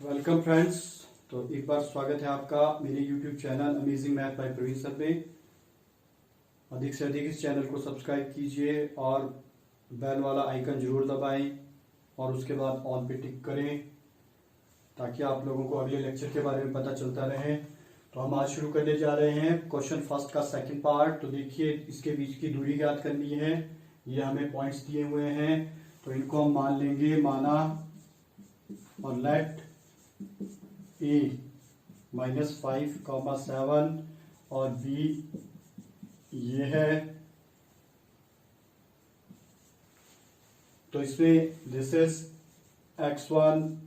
Welcome friends. तो एक बार स्वागत है आपका मेरे YouTube channel amazing math by Praveen sir में। अधिक से अधिक इस चैनल को सब्सक्राइब कीजिए और बेल वाला आइकन जरूर दबाएं और उसके बाद ऑल पे टिक करें ताकि आप लोगों को अगले लेक्चर के बारे में पता चलता रहे। तो हम आज शुरू करने जा रहे हैं क्वेश्चन फर्स्ट का सेकंड पार्ट। तो देखिए, इसके बीच की दूरी ज्ञात करनी है। ये हमें पॉइंट्स दिए हुए हैं तो इनको हम मान लेंगे माना और लेट ए -5, 7 और बी ये है। तो इसमें this is x1,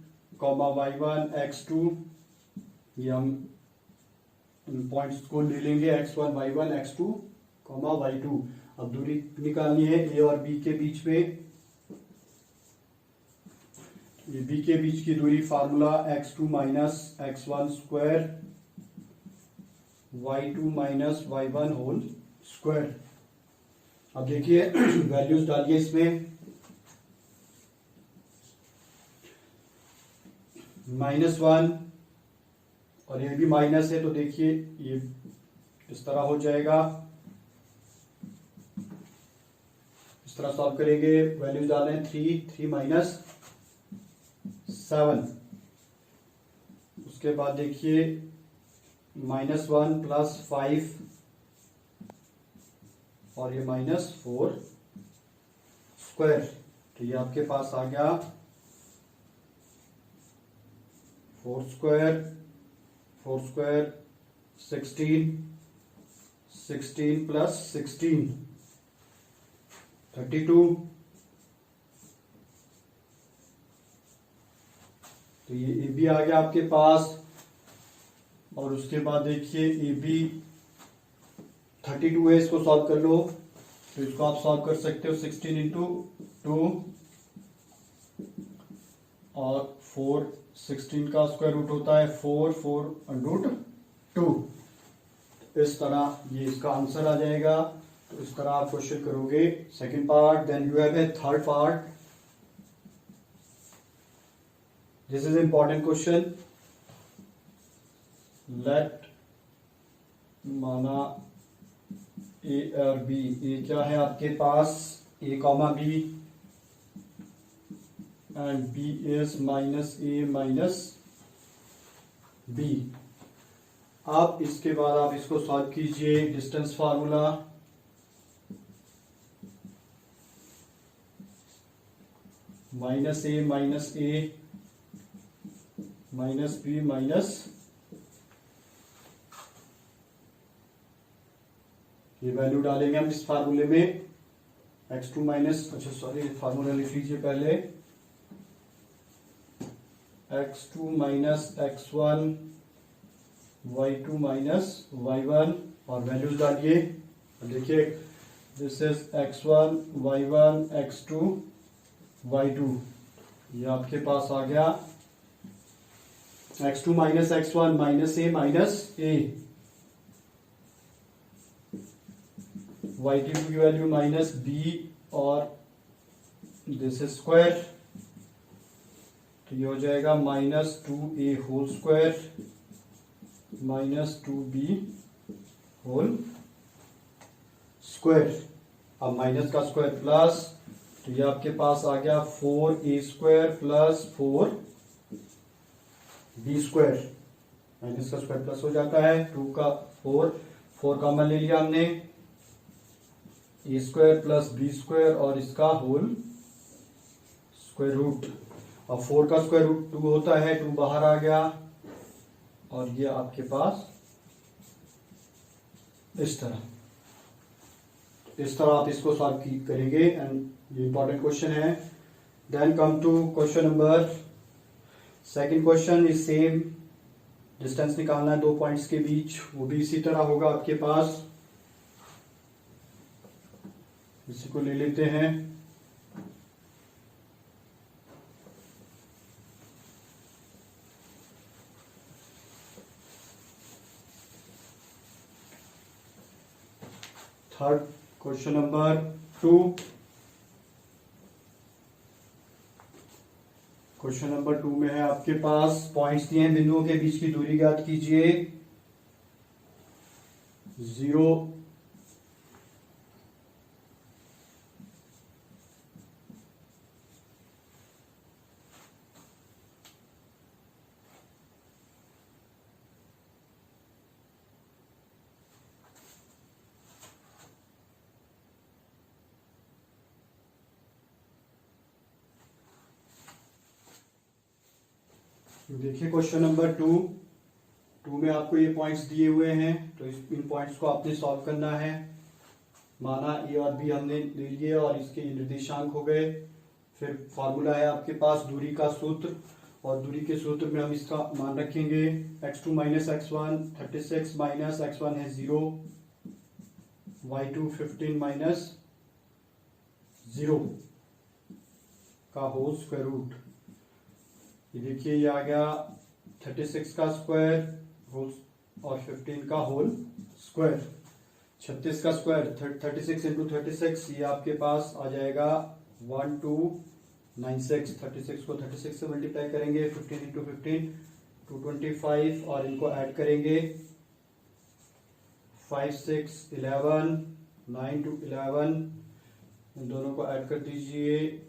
y1, x2। ये हम इन पॉइंट्स को ले लेंगे x1, y1, x2, y2। अब दूरी निकालनी है ए और बी के बीच में। ये बी के बीच की दूरी formula x2 minus x1 square y2 minus y1 whole square. अब देखिए वैल्यूज डालिए इसमें। -1 और ये भी माइनस है तो देखिए ये इस तरह हो जाएगा। इस तरह सॉल्व करेंगे। वैल्यूज डालें 3 माइनस 7। उसके बाद देखिए -1 प्लस 5 और ये -4 स्क्वायर। तो ये आपके पास आ गया 4 स्क्वायर 16 प्लस 16 32। तो ये ए बी आ गया आपके पास। और उसके बाद देखिए ए बी 32 है, इसको सॉल्व कर लो। तो इसको आप सॉल्व कर सकते हो 16 इंटू 2 और 4 16 का स्क्वायर रूट होता है 4 रूट 2। इस तरह ये इसका आंसर आ जाएगा। तो इस तरह आप क्वेश्चन करोगे second part. Then you have a third part. This is important question. Let माना ए और बी। ए क्या है आपके पास a comma b and b is -a minus b. आप इसके बाद आप इसको सॉल्व कीजिए। Distance formula -a minus a minus b minus ये वैल्यू डालेंगे हम इस फार्मूले में। x2 माइनस फार्मूला लिख लीजिए पहले। x2 minus x1 y2 minus y1 और वैल्यूज डालिए। देखिए this is x1 y1 x2 y2। ये आपके पास आ गया x2 minus x1 minus a minus a। y2 की वैल्यू माइनस b और दिस इज स्क्वायर। तो ये हो जाएगा -2a whole square -2b whole square. अब माइनस का स्क्वायर प्लस, तो ये आपके पास आ गया 4a square plus 4b square. Minus का स्क्वायर प्लस हो जाता है। 2 का 4 कॉमन ले लिया हमने। ए स्क्वायर प्लस बी स्क्वायर और इसका होल स्क्वायर रूट। अब 4 का स्क्वायर रूट 2 होता है, 2 बाहर आ गया और ये आपके पास इस तरह आप इसको सॉल्व करेंगे एंड ये इंपॉर्टेंट क्वेश्चन है। Then come to question number second. Question is same. Distance निकालना है 2 पॉइंट्स के बीच, वो भी इसी तरह होगा आपके पास। इसी को ले लेते हैं। Third question number 2। Question number 2 में है आपके पास पॉइंट्स दिए हैं, बिंदुओं के बीच की दूरी ज्ञात कीजिए। 0 देखिए क्वेश्चन नंबर 2 में आपको ये पॉइंट्स दिए हुए हैं, तो इन पॉइंट्स को आपने सॉल्व करना है। माना ए और बी हमने ले लिए और इसके निर्देशांक हो गए। फिर फॉर्मूला है आपके पास दूरी का सूत्र, और दूरी के सूत्र में हम इसका मान रखेंगे x2 minus x1 36 minus x1 है 0, y2 15 माइनस 0 का होल स्क्वायर रूट। ये देखिए ये आ गया 36 का स्क्वायर होल और 15 का होल स्क्वायर। 36 का स्क्वायर 36 इंटू 36, ये आपके पास आ जाएगा 1296। 36 को 36 से मल्टीप्लाई करेंगे, 15 इंटू 15 225, और इनको ऐड करेंगे 5 6 11 9 to 11, इन दोनों को ऐड कर दीजिए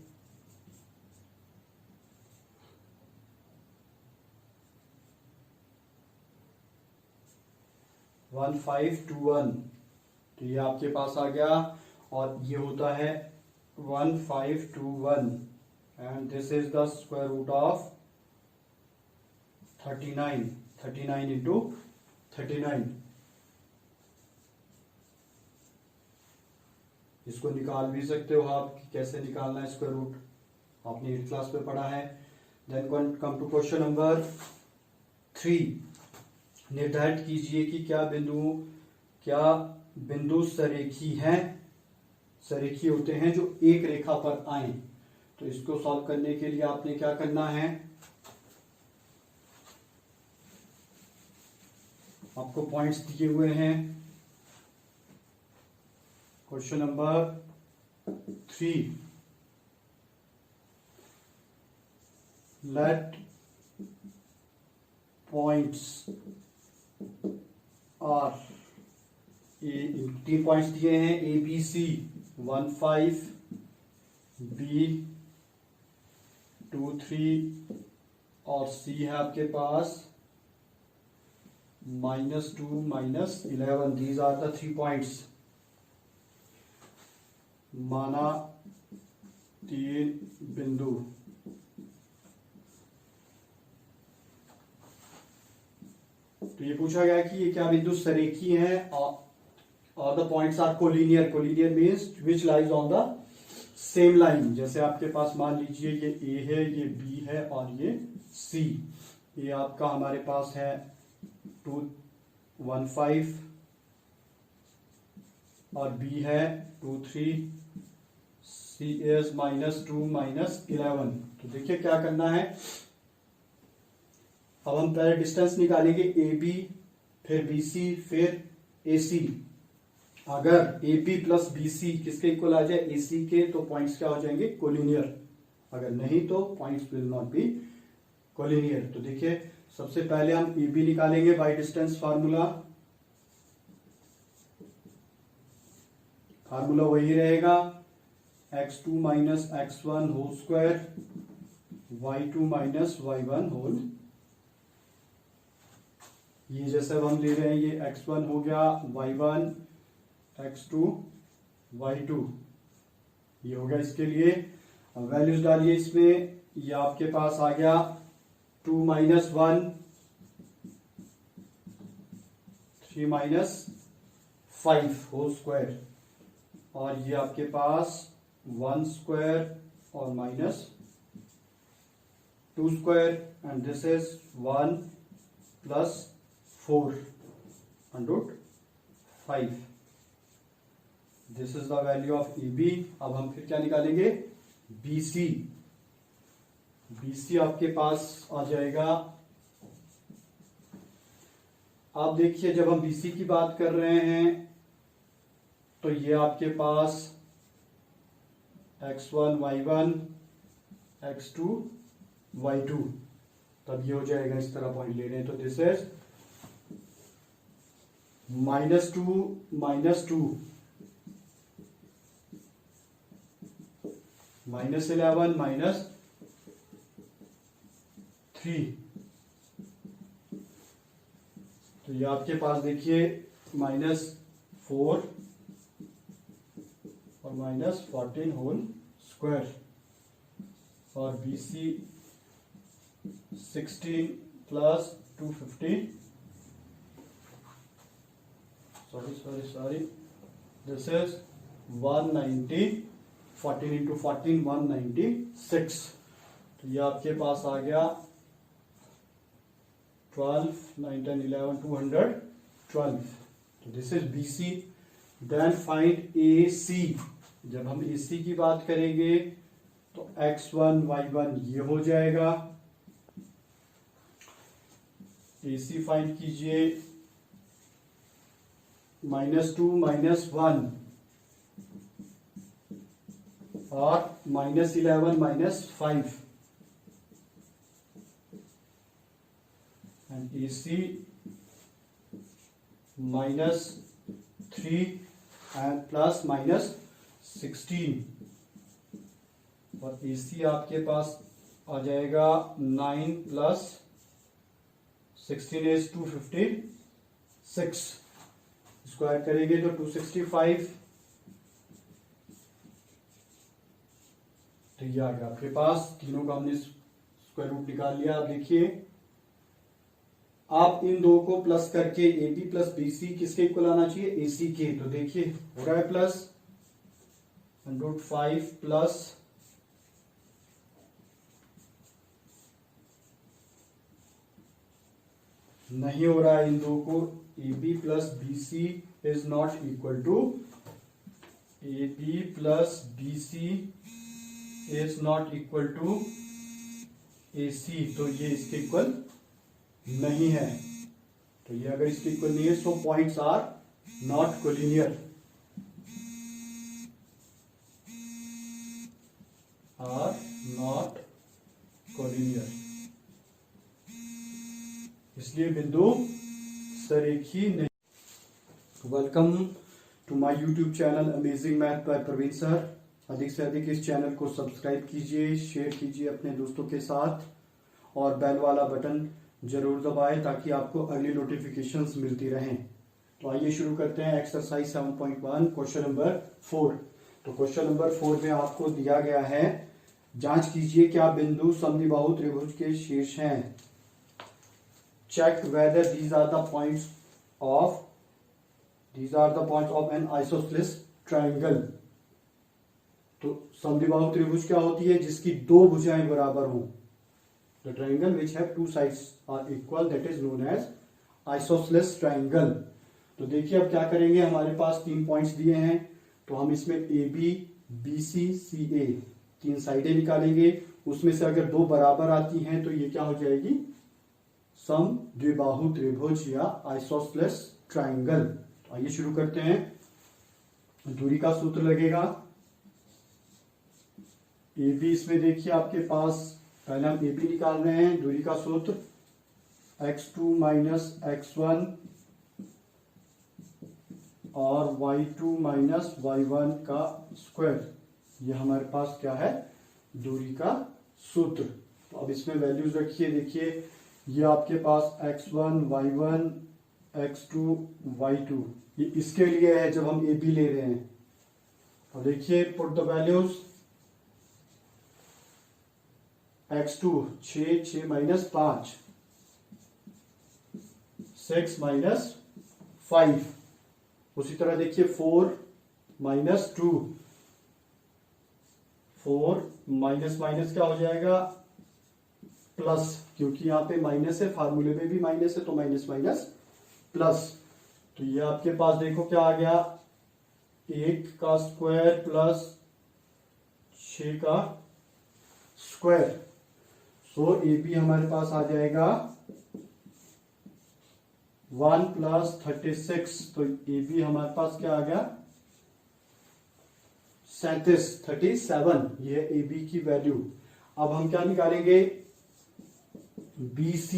1521। तो ये आपके पास आ गया, और ये होता है 1521, and this is the square root of 39। 39 into 39, इसको निकाल भी सकते हो आप कि कैसे निकालना है स्क्वायर रूट, आपने 8th क्लास में पढ़ा है। Then come to question number 3। निर्धारित कीजिए कि क्या बिंदु सरेखी हैं, सरेखी होते हैं जो एक रेखा पर आए। तो इसको सॉल्व करने के लिए आपने क्या करना है, आपको पॉइंट्स दिए हुए हैं। Question number 3, let points are, 3 points दिए हैं, ए बी सी 1 5, बी 2 3, और सी है आपके पास -2 -11। These are the 3 points. माना 3 बिंदु, तो ये पूछा गया कि ये क्या बिंदु सरेखी हैं, और the points are collinear. Collinear means which lies on the same line. जैसे आपके पास मान लीजिए ये ए है, ये बी है और ये सी। ये आपका हमारे पास है 2 1 5, और बी है 2 3, सी इज -2 -11। तो देखिए क्या करना है, अब हम पहले डिस्टेंस निकालेंगे ए बी, फिर बी सी, फिर ए सी। अगर A B plus B C किसके इक्वल आ जाए, ए सी के, तो पॉइंट्स क्या हो जाएंगे, कोलिनियर। अगर नहीं तो points will not be collinear. तो देखिए सबसे पहले हम ए बी निकालेंगे बाय डिस्टेंस फार्मूला। फार्मूला वही रहेगा, x2 minus x1 whole square, y2 minus y1 whole. ये जैसे हम ले रहे हैं, ये x1 हो गया, y1 x2 y2, ये हो गया इसके लिए। अब वैल्यूज डालिए इसमें, ये आपके पास आ गया 2 माइनस 1 3 माइनस 5 होल स्क्वायर, और ये आपके पास 1 स्क्वायर और -2 square, and this is 1 plus 4 under 5। This is the value of A B. अब हम फिर क्या निकालेंगे, बी सी। बी सी आपके पास आ जाएगा, आप देखिए जब हम बी सी की बात कर रहे हैं तो ये आपके पास x1 y1 x2 y2, तब ये हो जाएगा, इस तरह पॉइंट ले रहे हैं तो दिस इज -2 -2 -11 -3। तो ये आपके पास देखिए -4 और -14 होल स्क्वायर, और BC 16 plus 250, sorry this is 190, 14 into 14 196। तो ये आपके पास आ गया 12 9 10 11 212। तो this is BC। Then find AC। जब हम AC की बात करेंगे तो X1 Y1 ये हो जाएगा। AC फाइंड कीजिए, -2 -1 और -11 -5, and AC -3 and plus -16, और AC आपके पास आ जाएगा 9 प्लस 16 इज 256। स्क्वायर करेंगे तो 265। तो ये आ गया आपके पास, तीनों का हमने स्क्वायर रूट निकाल लिया। अब देखिए, आप इन दो को प्लस करके AB प्लस BC किसके इक्वल आना चाहिए? AC के। तो देखिए हो रहा है प्लस √5 प्लस नहीं हो रहा है इन दो को। AB plus BC is not equal to, AB plus BC is not equal to AC। तो ये इसके इक्वल नहीं है। तो ये अगर इसके इक्वल नहीं है, so points are not collinear, are not collinear, इसलिए बिंदु सरेखी नहीं। Welcome to my YouTube channel amazing math by Praveen sir. अधिक से अधिक इस चैनल को सब्सक्राइब कीजिए, शेयर कीजिए अपने दोस्तों के साथ, और बेल वाला बटन जरूर दबाएं ताकि आपको अर्ली नोटिफिकेशंस मिलती रहें। तो आइए शुरू करते हैं एक्सरसाइज 7.1 क्वेश्चन नंबर 4। तो क्वेश्चन नंबर 4 में आपको दिया गया है, जांच कीजिए क्या बिंदु समद्विबाहु त्रिभुज के शीर्ष हैं। Check whether these are the points of an isosceles triangle। तो समद्विबाहु त्रिभुज क्या होती है? जिसकी दो भुजाएं बराबर हों। The triangle which have two sides are equal, that is known as isosceles triangle। तो देखिए अब क्या करेंगे, हमारे पास 3 पॉइंट्स दिए हैं, तो हम इसमें AB BC CA 3 साइडें निकालेंगे। उसमें से अगर दो बराबर आती हैं तो ये क्या हो जाएगी? समद्विबाहु त्रिभुज या आइसोसेलेस ट्राइंगल। तो आइए शुरू करते हैं। दूरी का सूत्र लगेगा AB, इसमें देखिए आपके पास पहले हम AB निकाल रहे हैं। दूरी का सूत्र x2 माइनस x1 और y2 माइनस y1 का स्क्वायर, ये हमारे पास क्या है? दूरी का सूत्र। तो अब इसमें वैल्यूज रखिए। देखिए ये आपके पास x1 y1 x2 y2, ये इसके लिए है जब हम AB ले रहे हैं। और देखिए put the values, x2 6 minus 5, 6 minus 5। उसी तरह देखिए 4 माइनस 2, 4 माइनस माइनस क्या हो जाएगा? प्लस, क्योंकि यहाँ पे माइनस है, फार्मूले में भी माइनस है, तो माइनस माइनस प्लस। तो ये आपके पास देखो क्या आ गया? 1 का स्क्वायर प्लस 6 का स्क्वायर। सो AB हमारे पास आ जाएगा 1 प्लस 36। तो AB हमारे पास क्या आ गया? 37, ये AB की वैल्यू। अब हम क्या निकालेंगे? BC,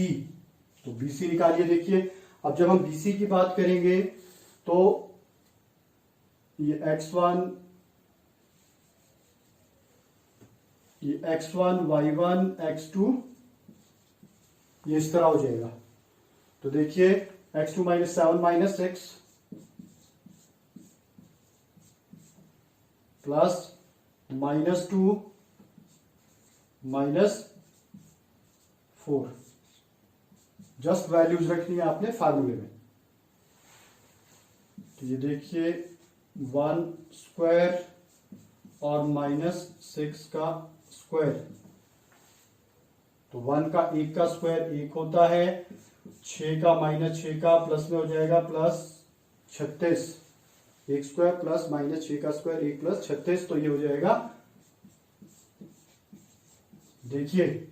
तो BC निकालिए। देखिए अब जब हम BC की बात करेंगे तो ये X1, ये X1, Y1, X2 ये इस तरह हो जाएगा। तो देखिए X2 minus 7 minus 6 plus -2 -4, just values रखनी है आपने फार्मूले में। तो ये देखिए 1 स्क्वायर और -6 का स्क्वायर, तो 1 का 1 का स्क्वायर 1 होता है, 6 का -6 का प्लस में हो जाएगा प्लस 36, 1 स्क्वायर प्लस -6 का स्क्वायर 1 प्लस 36, तो ये हो जाएगा। देखिए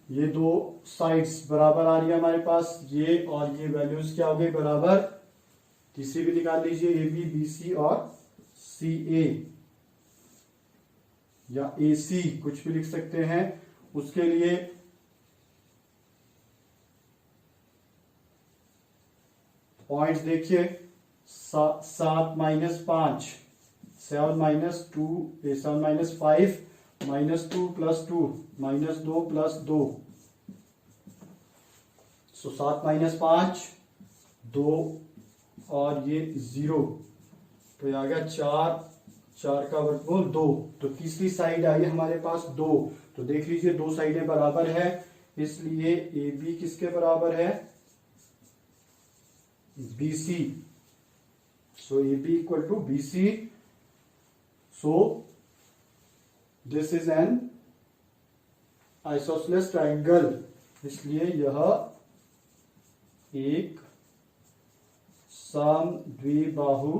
ये दो साइड्स बराबर आ रही है हमारे पास, ये और ये वैल्यूज क्या हो गई बराबर। तीसरी भी निकाल लीजिए, ए बी बी सी और सी ए या ए सी कुछ भी लिख सकते हैं। उसके लिए पॉइंट्स देखिए, 7 minus 5, 7 minus 2, 7 minus 5, -2 plus 2, -2 plus 2, सो 7 माइनस 5 2 और ये 0, तो ये आ गया 4, 4 का वर्गमूल 2। तो तीसरी साइड आई हमारे पास 2, तो देख लीजिए दो साइडें बराबर है, इसलिए ए बी किसके बराबर है, B C. So A B equal to B C. So this is an isosceles triangle, इसलिए यह एक समद्विबाहु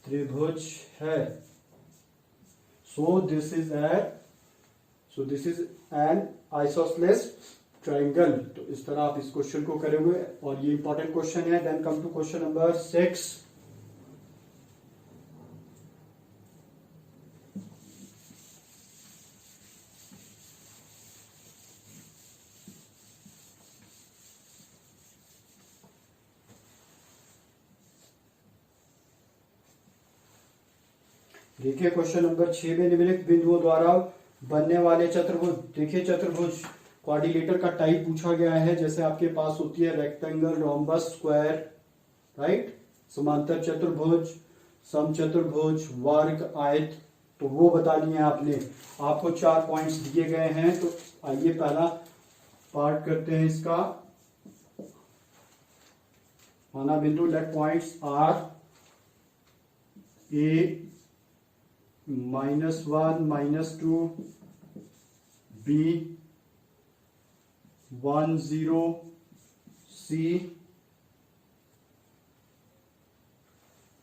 त्रिभुज है। So this is an isosceles triangle. तो इस तरह आप इस क्वेश्चन को करोगे और ये इंपॉर्टेंट क्वेश्चन है। Then come to question number 6। देखिए क्वेश्चन नंबर 6 में निम्नलिखित बिंदुओं द्वारा बनने वाले चतुर्भुज, देखिए चतुर्भुज क्वाड्रिलेटर का टाइप पूछा गया है। जैसे आपके पास होती है रेक्टेंगल, रोम्बस, स्क्वायर, राइट, समांतर चतुर्भुज, समचतुर्भुज, वर्ग, आयत, तो वो बतानी है आपने। आपको 4 पॉइंट्स दिए गए हैं, तो आइए पहला पार्ट करते हैं इसका। माना बिंदु, let points are A -1 -2 B 1 0 C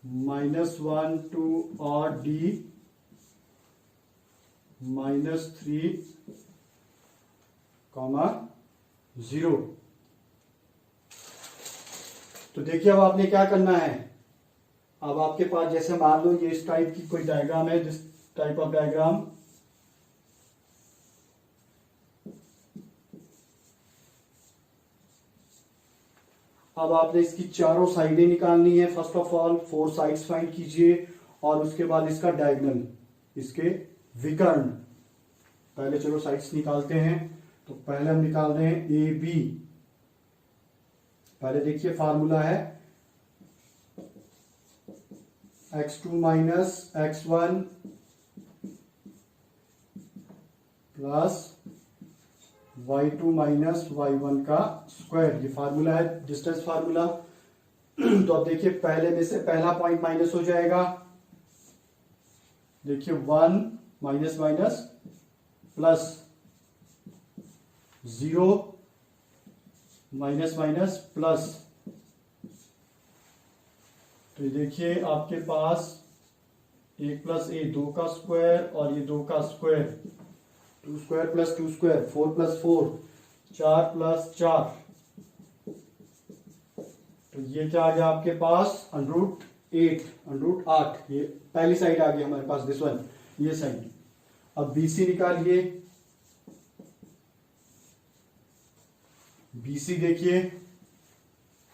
-1 2 और D -3, 0। तो देखिए अब आपने क्या करना है। अब आपके पास जैसे मान लो ये इस टाइप की कोई डायग्राम है, दिस टाइप ऑफ डायग्राम। अब आपने इसकी चारों साइडें निकालनी है। First of all 4 sides find कीजिए और उसके बाद इसका डायगोनल, इसके विकर्ण। पहले चलो साइड्स निकालते हैं। तो पहले हम निकाल रहे हैं ए बी। पहले देखिए फार्मूला है x2 minus x1 plus y2 minus y1 का स्क्वायर, ये फार्मूला है, डिस्टेंस फार्मूला। तो अब देखिए पहले में से पहला पॉइंट माइनस हो जाएगा। देखिए 1 minus minus plus 0 minus minus plus, तो देखिए आपके पास 1 प्लस ए 2 का स्क्वायर और ये 2 का square, 2 square plus 2 square, 4 plus 4, 4 plus 4, तो ये क्या आ गया आपके पास √8, √8। ये पहली साइड आ गई हमारे पास, दिस वन, ये साइड। अब BC निकालिए। BC देखिए,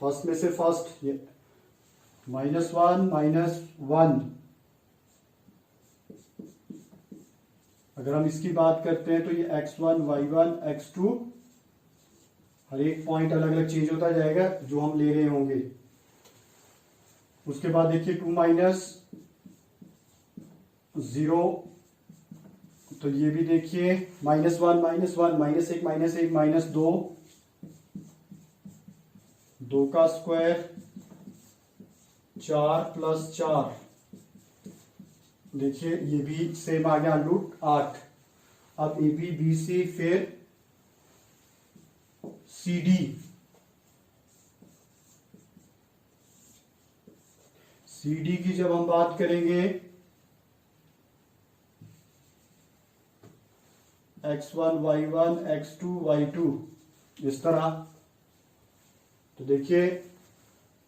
फर्स्ट में से फर्स्ट ये -1 -1। अगर हम इसकी बात करते हैं तो ये x1 y1 x2, हर एक पॉइंट अलग अलग चेंज होता जाएगा जो हम ले रहे होंगे। उसके बाद देखिए 2 -0, तो ये भी देखिए -1 -1 -1 -2, 2 का स्क्वायर 4 + 4, देखिए ये भी सेम आ गया √8। अब AB BC फिर CD, CD की जब हम बात करेंगे x1 y1 x2 y2 इस तरह, तो देखिए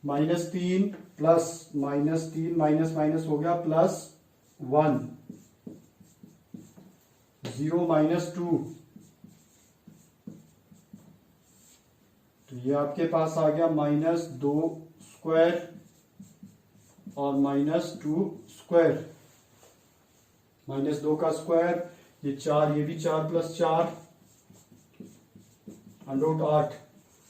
-3 प्लस -3 माइनस माइनस हो गया +1, 0 -2, तो ये आपके पास आ गया -2² और -2², -2 का स्क्वायर ये 4, ये भी 4 + 4 √8।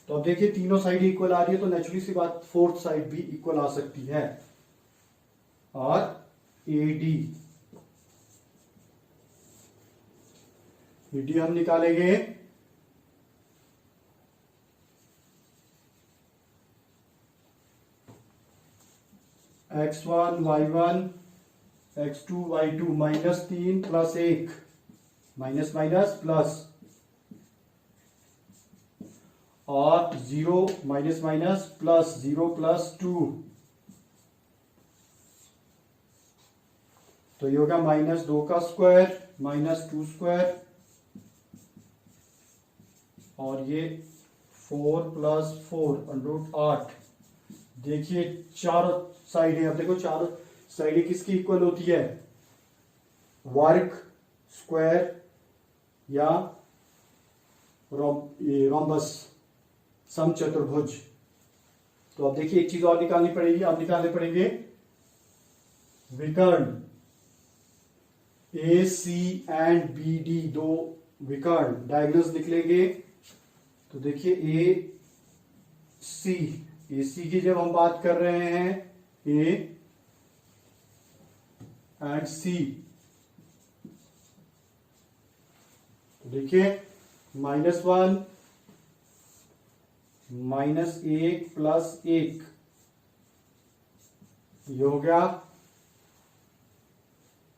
तो अब देखिए तीनों साइड इक्वल आ रही है, तो नेचुरली सी बात फोर्थ साइड भी इक्वल आ सकती है। और AD हम निकालेंगे x1 y1 x2 y2, -3 + 1, minus minus plus, और 0 माइनस माइनस प्लस, 0 + 2, तो ये होगा -2 का स्क्वायर -2², और ये 4 + 4 √8। देखिए चारों साइड है, अब देखो चारों साइड किसकी इक्वल होती है, वर्ग, स्क्वायर या रोम्बस, समचतुर्भुज। तो अब देखिए एक चीज और निकालनी पड़ेगी, अब निकालने पड़ेंगे विकर्ण AC एंड BD, दो विकर्ण डायगोनल्स निकलेंगे। तो देखिए AC की जब हम बात कर रहे हैं A एंड C, तो देखिए -1 -1 + 1, ये हो गया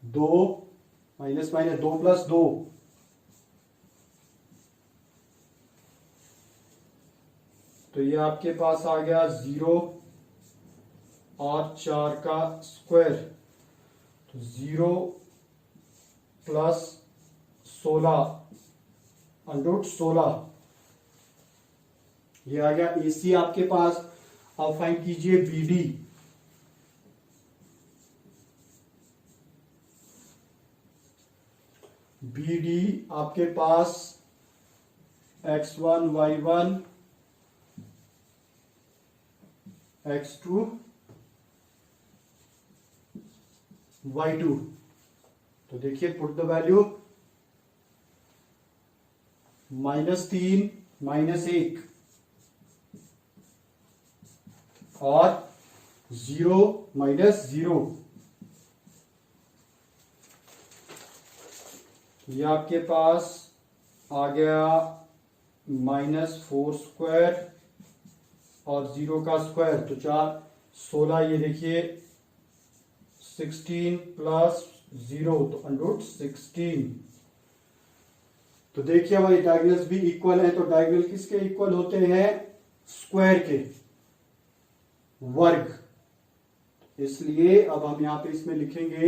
2 माइनस माइनस 2 + 2, तो ये आपके पास आ गया 0 और 4 का स्क्वायर, तो 0 + 16 √16, ये आ गया AC आपके पास। अब फाइंड कीजिए BD। BD आपके पास x1 y1 x2 y2, तो देखिए पुट द वैल्यू, -3 -1 और 0 -0, ये आपके पास आ गया -4² और 0 का स्क्वायर, तो 4 16, ये देखिए 16 + 0, तो √16। तो देखिए हमारे डायगोनल्स भी इक्वल है, तो डायगोनल किसके इक्वल होते हैं, स्क्वायर के, वर्ग। इसलिए अब हम यहां पे इसमें लिखेंगे,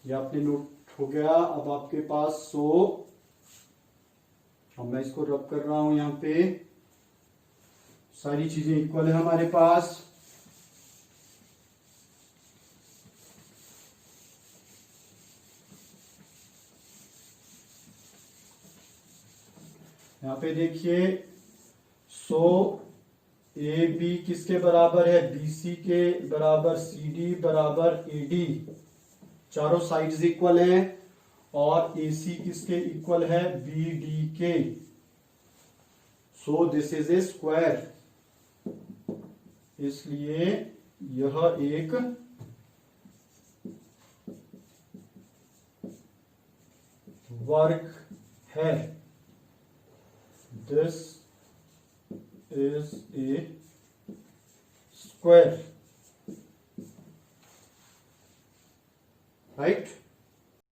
ये आपने नोट हो गया। अब आपके पास अब मैं इसको रब कर रहा हूं, यहां पे सारी चीजें इक्वल है हमारे पास। पे देखिए, सो ए बी किसके बराबर है, बी सी के बराबर, सी डी बराबर ए डी, चारों साइड्स इक्वल हैं, और ए सी किसके इक्वल है, बी डी के। सो दिस इज ए स्क्वायर, इसलिए यह एक वर्ग है। This is a square, right.